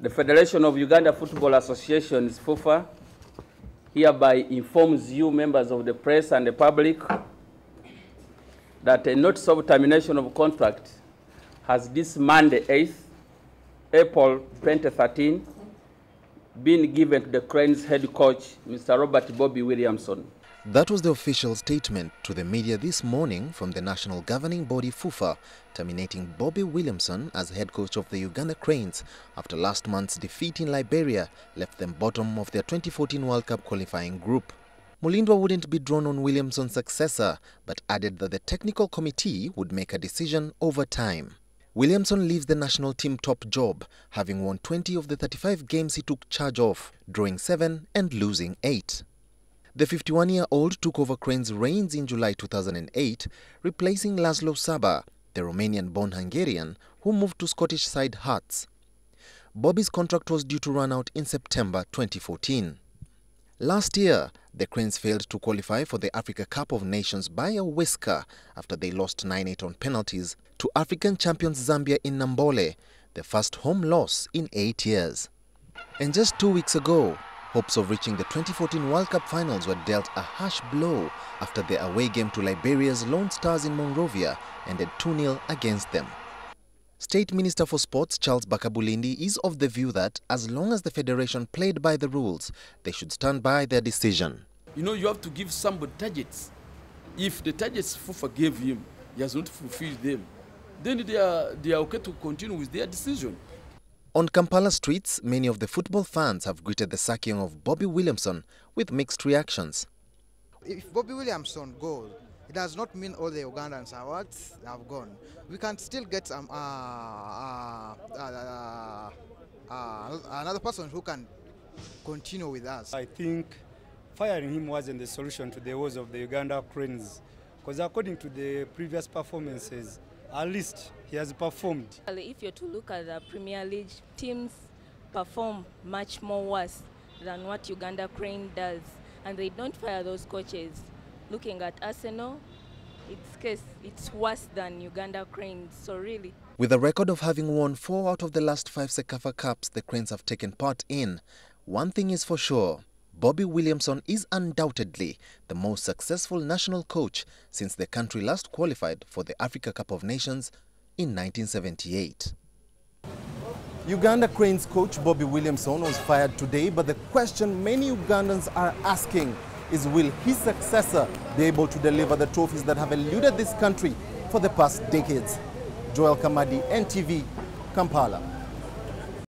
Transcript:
The Federation of Uganda Football Associations, FUFA, hereby informs you, members of the press and the public, that a notice of termination of contract has this Monday, 8th April 2013, been given to the Cranes head coach, Mr. Robert Bobby Williamson. That was the official statement to the media this morning from the national governing body FUFA, terminating Bobby Williamson as head coach of the Uganda Cranes after last month's defeat in Liberia left them bottom of their 2014 World Cup qualifying group. Mulindwa wouldn't be drawn on Williamson's successor, but added that the technical committee would make a decision over time. Williamson leaves the national team top job, having won 20 of the 35 games he took charge of, drawing 7 and losing 8. The 51-year-old took over Cranes' reins in July 2008, replacing Laszlo Saba, the Romanian-born Hungarian, who moved to Scottish side Hearts. Bobby's contract was due to run out in September 2014. Last year, the Cranes failed to qualify for the Africa Cup of Nations by a whisker after they lost 9-8 on penalties to African champions Zambia in Nambole, their first home loss in 8 years. And just 2 weeks ago, hopes of reaching the 2014 World Cup finals were dealt a harsh blow after their away game to Liberia's Lone Stars in Monrovia ended 2-0 against them. State Minister for Sports Charles Bakabulindi is of the view that as long as the federation played by the rules, they should stand by their decision. You know, you have to give somebody targets. If the targets FUFA gave him, he has not fulfilled them, then they are okay to continue with their decision. On Kampala streets, many of the football fans have greeted the sacking of Bobby Williamson with mixed reactions. If Bobby Williamson goes, it does not mean all the Ugandans have gone. We can still get another person who can continue with us. I think firing him wasn't the solution to the woes of the Uganda Cranes, because according to the previous performances, at least he has performed. If you're to look at the Premier League, teams perform much more worse than what Uganda Crane does, and they don't fire those coaches. Looking at Arsenal, it's worse than Uganda Cranes, so really. With a record of having won 4 out of the last 5 CECAFA Cups the Cranes have taken part in, one thing is for sure: Bobby Williamson is undoubtedly the most successful national coach since the country last qualified for the Africa Cup of Nations in 1978. Uganda Cranes coach Bobby Williamson was fired today, but the question many Ugandans are asking is, will his successor be able to deliver the trophies that have eluded this country for the past decades? Joel Kamadi, NTV, Kampala.